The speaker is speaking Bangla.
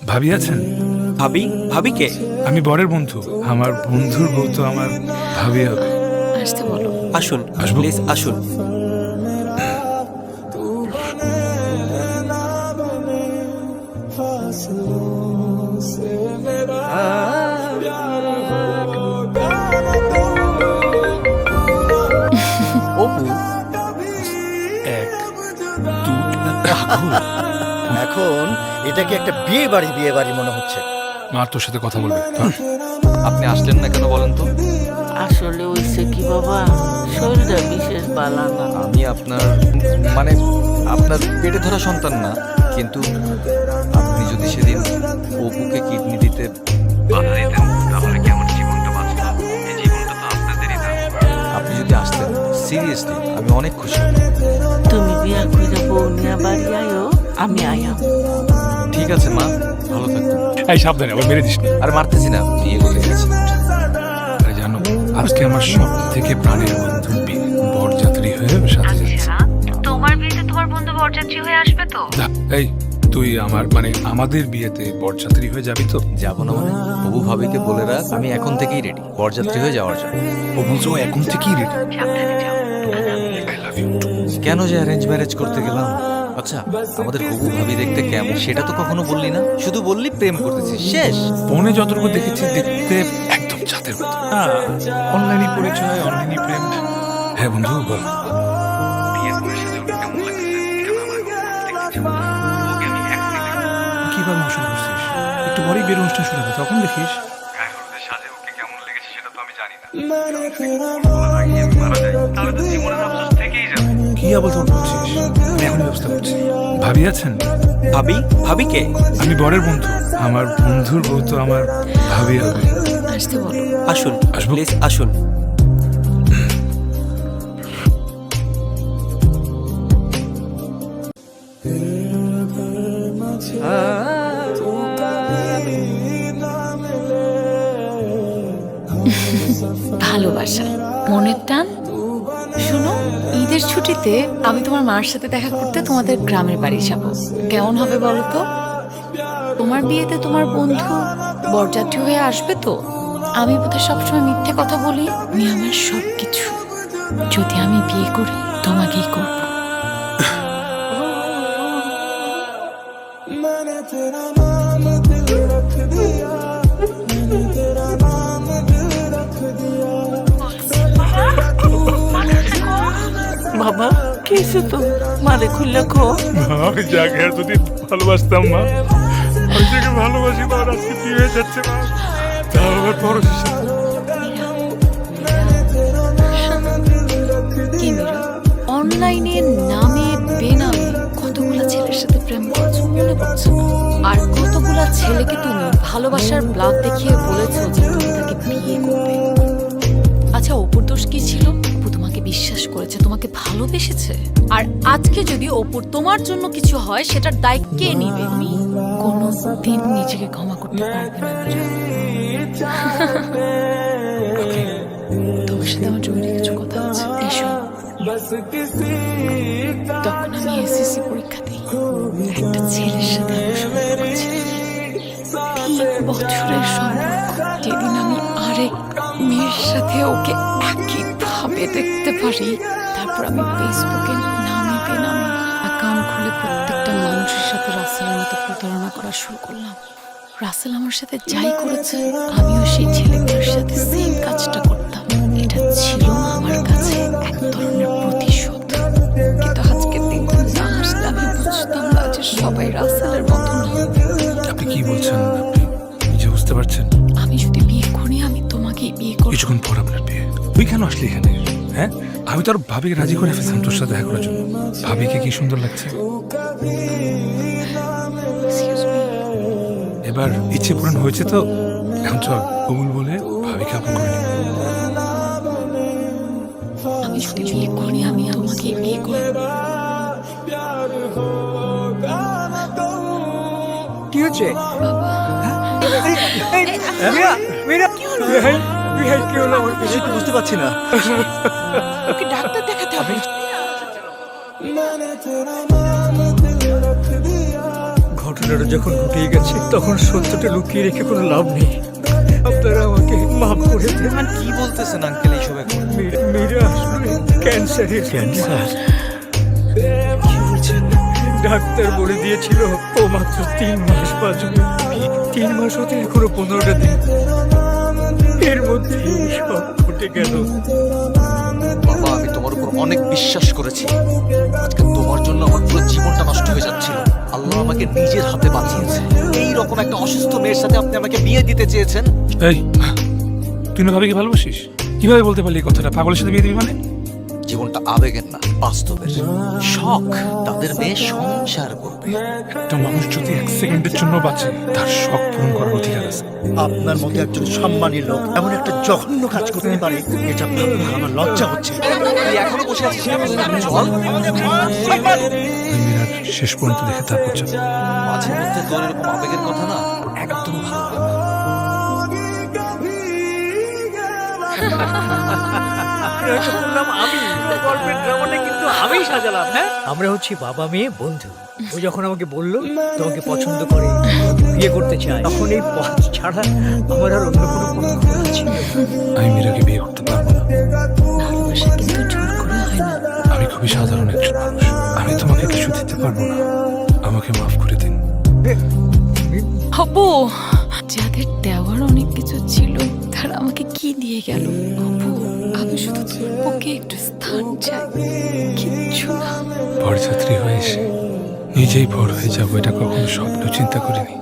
ভাবি আছেন? ভাবি? ভাবি কে? আমি বরের বন্ধু। আমার বন্ধুর বউ তো আমার ভাবি হবে। আসতে বলো। আসুন, আসবো? প্লিজ আসুন। অপু, এক পাগল। এখন এটাকে একটা বিয়ে বাড়ি মনে হচ্ছে। মা তোর সাথে কথা বলবে। হ্যাঁ? আপনি আসলেন না কেন বলেন তো? আসলে হইছে কি বাবা, শরীরটা বিশেষ বালা না। আমি আপনার মানে আপনার পেটে ধরা সন্তান না, কিন্তু আপনি যদি সেদিন অপুকে কিডনি দিতে বাধা দিতেন তাহলে কি আমার জীবনটা বাঁচত? এই জীবনটা তো আপনাদেরই না। আপনি যদি আসতেন, সিরিয়াসলি আমি অনেক খুশি হতাম। তুমি বিয়া কইরা বউ নিয়া বাড়ি আয়ো, আমি আয়াম। ঠিক আছে মা, ভালো থাকবেন। এই সাবধানে, আবার মেরে দিস না। আর মারতেছি না, বিয়ে করতে গেছি। আরে জানো, আজকে আমার সব থেকে প্রাণের বন্ধু বিয়ে, বরযাত্রী হয়ে সাথে যাচ্ছে। তোমার বিয়েতে তোমার বন্ধু বরযাত্রী হয়ে আসবে তো? এই তুই আমাদের বিয়েতে বরযাত্রী হয়ে যাবি তো? যাবো না মানে? বাবু ভাবিকে বলে রাখ আমি এখন থেকেই রেডি বরযাত্রী হয়ে যাওয়ার জন্য। ও বলছো ও এখন থেকেই রেডি। সাবধানে যাও। I love you too. কেন যে অ্যারেঞ্জ ম্যারেজ করতে গেলাম? আচ্ছা, আমাদের হবু ভাবি দেখতে কেমন সেটা তো কখনো বললি না, শুধু বললি প্রেম করতেছিস, শেষ। ফোনে যতটুকু দেখেছি দেখতে একদম চাঁদের মতো। অনলাইনে পরিচয়, অনলাইনে প্রেম। হ্যাঁ বন্ধু বল। কিভাবে অনুষ্ঠান করছিস? একটু পরেই বিয়ের অনুষ্ঠান শুরু হবে, তখন দেখিস। কি আবার তোর বলছিস? আমি এখনই ব্যবস্থা করছি। ভাবি আছেন? ভাবি? ভাবি কে? আমি বরের বন্ধু। আমার বন্ধুর বউ তো আমার ভাবি হবে। আসতে বলো। আসুন, আসবো? প্লিজ আসুন। ভালোবাসা, মনের টান। শোনো, ঈদের ছুটিতে আমি তোমার মার সাথে দেখা করতে তোমাদের গ্রামের বাড়ি যাব। কেমন হবে বলো তো? তোমার বিয়েতে তোমার বন্ধু বরযাত্রী হয়ে আসবে তো? আমি বোধহয় সবসময় মিথ্যে কথা বলি। আমি আমার সবকিছু, যদি আমি বিয়ে করি তোমাকেই করব। বাবা কেসে তো মারে খুললে খো। আমি যাকে এতদিন ভালোবাসতাম মা, আমি যাকে ভালোবাসি মা, আজকে বিয়ে হয়ে যাচ্ছে মা। তাও আবার পরশের সাথে। অনলাইনে নামে বেনামে কতগুলা ছেলের সাথে প্রেম করছো মনে পড়ছে না? আর কতগুলা ছেলেকে তুমি ভালোবাসার ব্লাড দেখিয়ে বলেছো যে তুমি তাকে বিয়ে করবে। আচ্ছা, অপুর দোষ কি ছিল? অপু তোমাকে বিশ্বাস করেছে, তোমাকে ভালোবেসেছে। আর আজকে যদি অপুর তোমার জন্য কিছু হয়, সেটার দায় কে নিবে? তুমি কোনোদিন নিজেকে ক্ষমা করতে পারবে না মীরা। তোমার সাথে আমার জরুরি কিছু কথা আছে, এসো। তখন আমি এসএসসি পরীক্ষা দিই, একটা ছেলের সাথে আমার সম্পর্ক ছিল। 3 বছরের সম্পর্ক। যেদিন আমি আরেক মেয়ের সাথে ওকে একইভাবে দেখতে পারি, তারপর আমি ফেসবুকে নামে বেনামে অ্যাকাউন্ট খুলে প্রত্যেকটা মানুষের সাথে রাসেলের মতো প্রতারণা করা শুরু করলাম। রাসেল আমার সাথে যাই করেছে, আমিও সেই ছেলেগুলোর সাথে সেম কাজটা করতাম। এটা ছিল আমার কাছে এক ধরনের প্রতিশোধ। কিন্তু আজকের দিনটা না আসলে আমি বুঝতাম না যে সবাই রাসেলের মতো না। আপনি কি বলছেন? আপনি নিজে বুঝতে পারছেন? আমি যদি বিয়ে করি, আমি তোমাকেই বিয়ে করব। কিছুক্ষণ পর আপনার বিয়ে। তুই কেন আসলি এখানে? হ্যাঁ, আমি তো আর ভাবিকে রাজি করে ফেলছিলাম তোর সাথে দেখা করার জন্য। ভাবিকে কি সুন্দর লাগছে। Excuse me? এবার ইচ্ছে পূরণ হয়েছে তো, এখন চল কবুল বলে ভাবিকে আপন করে নিই। আমি যদি বিয়ে করি, আমি তোমাকেই বিয়ে করব। কি হচ্ছে? কিছুই তো বুঝতে পারছি না। ওকে ডাক্তার দেখাতে হবে। ঘটনা ঘটনাটা যখন ঘটেই গেছে তখন সত্যটা লুকিয়ে রেখে কোনো লাভ নেই। আপনারা আমাকে মাফ করে দেন। কি বলতেছেন আঙ্কেল এইসব এখন? মীরা আসলে ক্যান্সারের। ক্যান্সার? ডাক্তার বলে দিয়েছিল ও মাত্র 3 মাস বাঁচবে। 3 মাস হতে এখনো 15টা দিন, এর মধ্যে সব ঘটে গেল। বাবা, আমি তোমার উপর অনেক বিশ্বাস করেছি। আজকে তোমার জন্য আমার পুরো জীবনটা নষ্ট হয়ে যাচ্ছিল। আল্লাহ আমাকে নিজের হাতে বাঁচিয়েছে। এই রকম একটা অসুস্থ মেয়ের সাথে আপনি আমাকে বিয়ে দিতে চেয়েছেন। এই, তুই না ভাবিকে ভালোবাসিস? কিভাবে বলতে পারলি এই কথাটা? পাগলের সাথে বিয়ে দিবি মানে? জীবনটা আবেগের না, বাস্তবের। শখ, তাদের মেয়ে সংসার করবে। একটা মানুষ যদি 1 সেকেন্ডের জন্য বাঁচে, তার শখ পূরণ করার অধিকার আছে। আপনার মতো একজন সম্মানী লোক এমন একটা জঘন্য কাজ করতে পারে, এটা ভাবলে আমার লজ্জা হচ্ছে। তুই এখনো বসে আছিস কেন? চল। মীরার শেষ পর্যন্ত দেখে তারপর যাবো। মাঝে মধ্যে তোর এরকম আবেগের কথা না একদম ভালো লাগে না। গল্পের ড্রামাটা কিন্তু আমিই সাজালাম। হ্যাঁ, আমরা হচ্ছি বাবা মেয়ে বন্ধু। ও যখন আমাকে বললো তোমাকে পছন্দ করে, তোমাকে বিয়ে করতে চায়, তখন এই পথ ছাড়া আমার আর অন্য কোনো পথ খোলা ছিল না। আমি মীরাকে বিয়ে করতে পারবো না। ভালোবাসা কিন্তু জোর করে হয় না। আমি খুবই সাধারণ একজন মানুষ। আমি তোমাকে কিছু দিতে পারবো না। আমাকে মাফ করে দিন। হবু, যাদের দেওয়ার অনেক কিছু ছিল তারা আমাকে কি দিয়ে গেল? হবু, আমি শুধু তোর বুকে একটু স্থান চাই, কিচ্ছু না। বরযাত্রী হয়ে এসে নিজেই বড় হয়ে যাবো, এটা কখনো স্বপ্ন চিন্তা করিনি।